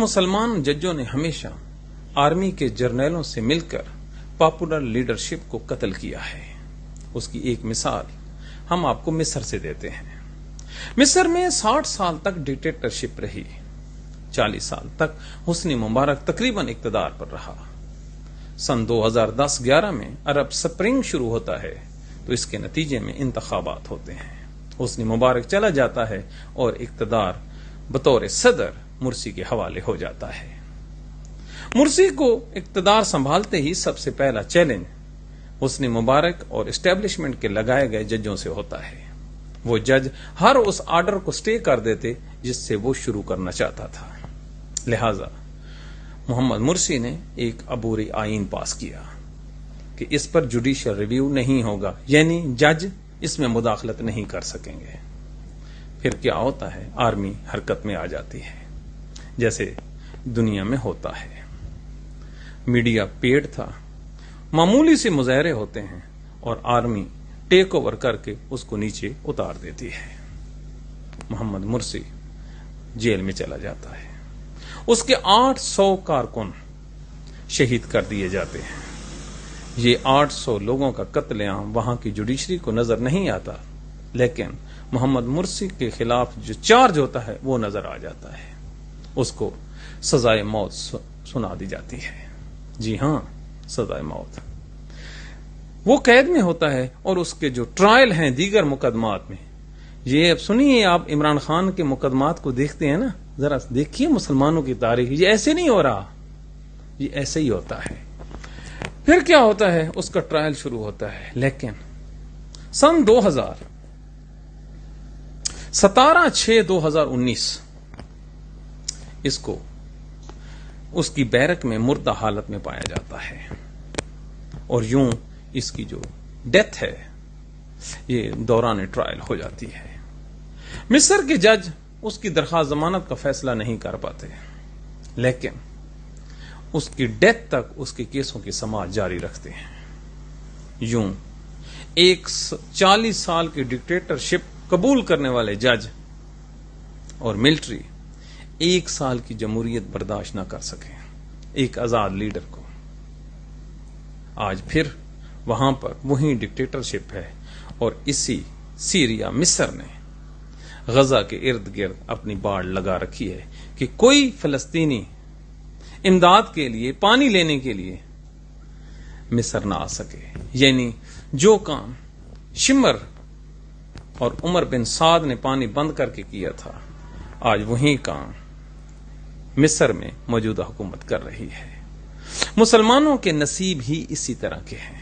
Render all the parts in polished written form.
مسلمان ججوں نے ہمیشہ آرمی کے جرنیلوں سے مل کر پاپولر لیڈرشپ کو قتل کیا ہے۔ اس کی ایک مثال ہم آپ کو مصر سے دیتے ہیں۔ مصر میں 60 سال تک ڈکٹیٹرشپ رہی، 40 سال تک حسنی مبارک تقریباً اقتدار پر رہا۔ سن 2010-11 میں عرب سپرنگ شروع ہوتا ہے تو اس کے نتیجے میں انتخابات ہوتے ہیں۔ حسنی مبارک چلا جاتا ہے اور اقتدار بطور صدر مرسی کے حوالے ہو جاتا ہے۔ مرسی کو اقتدار سنبھالتے ہی سب سے پہلا چیلنج حسنی مبارک اور اسٹیبلشمنٹ کے لگائے گئے ججوں سے ہوتا ہے۔ وہ جج ہر اس آرڈر کو سٹے کر دیتے جس سے وہ شروع کرنا چاہتا تھا۔ لہذا محمد مرسی نے ایک عبوری آئین پاس کیا کہ اس پر جوڈیشل ریویو نہیں ہوگا، یعنی جج اس میں مداخلت نہیں کر سکیں گے۔ پھر کیا ہوتا ہے؟ آرمی حرکت میں آ جاتی ہے، جیسے دنیا میں ہوتا ہے۔ میڈیا پیڑ تھا، معمولی سے مظاہرے ہوتے ہیں اور آرمی ٹیک اوور کر کے اس کو نیچے اتار دیتی ہے۔ محمد مرسی جیل میں چلا جاتا ہے، اس کے 800 کارکن شہید کر دیے جاتے ہیں۔ یہ 800 لوگوں کا قتل عام وہاں کی جوڈیشری کو نظر نہیں آتا، لیکن محمد مرسی کے خلاف جو چارج ہوتا ہے وہ نظر آ جاتا ہے۔ اس کو سزائے موت سنا دی جاتی ہے۔ جی ہاں، سزائے موت۔ وہ قید میں ہوتا ہے اور اس کے جو ٹرائل ہیں دیگر مقدمات میں، یہ اب سنیے، آپ عمران خان کے مقدمات کو دیکھتے ہیں نا، ذرا دیکھیے مسلمانوں کی تاریخ، یہ ایسے نہیں ہو رہا، یہ ایسے ہی ہوتا ہے۔ پھر کیا ہوتا ہے؟ اس کا ٹرائل شروع ہوتا ہے، لیکن سن 17/6/2019 اس کو اس کی بیرک میں مردہ حالت میں پایا جاتا ہے، اور یوں اس کی جو ڈیتھ ہے یہ دوران ٹرائل ہو جاتی ہے۔ مصر کے جج اس کی درخواست ضمانت کا فیصلہ نہیں کر پاتے، لیکن اس کی ڈیتھ تک اس کے کیسوں کی سماعت جاری رکھتے ہیں۔ یوں ایک 40 سال کی ڈکٹیٹرشپ قبول کرنے والے جج اور ملٹری 1 سال کی جمہوریت برداشت نہ کر سکیں ایک آزاد لیڈر کو۔ آج پھر وہاں پر وہی ڈکٹیٹرشپ ہے، اور اسی سیریا مصر نے غزہ کے ارد گرد اپنی باڑ لگا رکھی ہے کہ کوئی فلسطینی امداد کے لیے، پانی لینے کے لیے مصر نہ آ سکے۔ یعنی جو کام شمر اور عمر بن سعد نے پانی بند کر کے کیا تھا، آج وہی کام مصر میں موجودہ حکومت کر رہی ہے۔ مسلمانوں کے نصیب ہی اسی طرح کے ہیں۔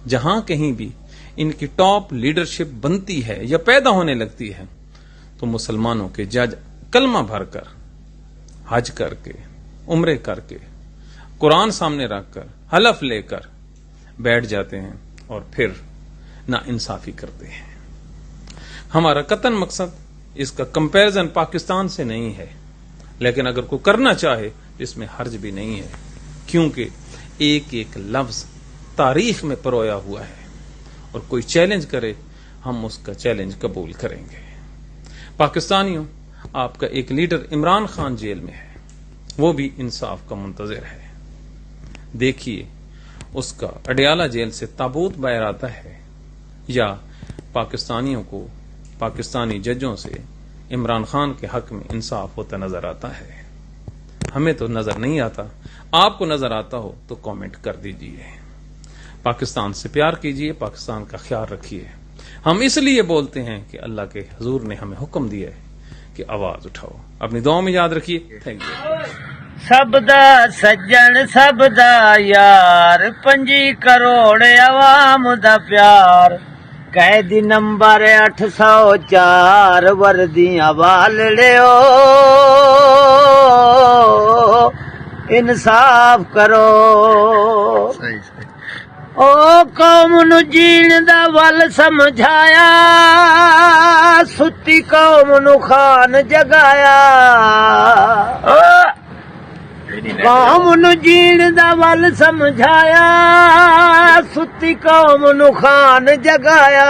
جہاں کہیں بھی ان کی ٹاپ لیڈرشپ بنتی ہے یا پیدا ہونے لگتی ہے تو مسلمانوں کے جج کلمہ بھر کر، حج کر کے، عمرے کر کے، قرآن سامنے رکھ کر، حلف لے کر بیٹھ جاتے ہیں اور پھر نا انصافی کرتے ہیں۔ ہمارا قطعاً مقصد اس کا کمپیرزن پاکستان سے نہیں ہے، لیکن اگر کوئی کرنا چاہے تو اس میں حرج بھی نہیں ہے، کیونکہ ایک ایک لفظ تاریخ میں پرویا ہوا ہے، اور کوئی چیلنج کرے ہم اس کا چیلنج قبول کریں گے۔ پاکستانیوں، آپ کا ایک لیڈر عمران خان جیل میں ہے، وہ بھی انصاف کا منتظر ہے۔ دیکھیے اس کا اڈیالہ جیل سے تابوت باہر آتا ہے، یا پاکستانیوں کو پاکستانی ججوں سے عمران خان کے حق میں انصاف ہوتا نظر آتا ہے۔ ہمیں تو نظر نہیں آتا، آپ کو نظر آتا ہو تو کامنٹ کر دیجئے۔ پاکستان سے پیار کیجئے، پاکستان کا خیال رکھیے۔ ہم اس لیے بولتے ہیں کہ اللہ کے حضور نے ہمیں حکم دیا ہے کہ آواز اٹھاؤ۔ اپنی دعاؤں میں یاد رکھیے۔ Thank you. سب دا سجن سب دا یار، 5 کروڑ عوام دا پیار، قیدی نمبر 804 وردیاں وال لیو، انصاف کرو۔ او قوم نو جین دا ول سمجھایا، ستی قوم نو خان جگایا، قوم نو جین دا ول سمجھایا، ستی قوم نو خان جگایا،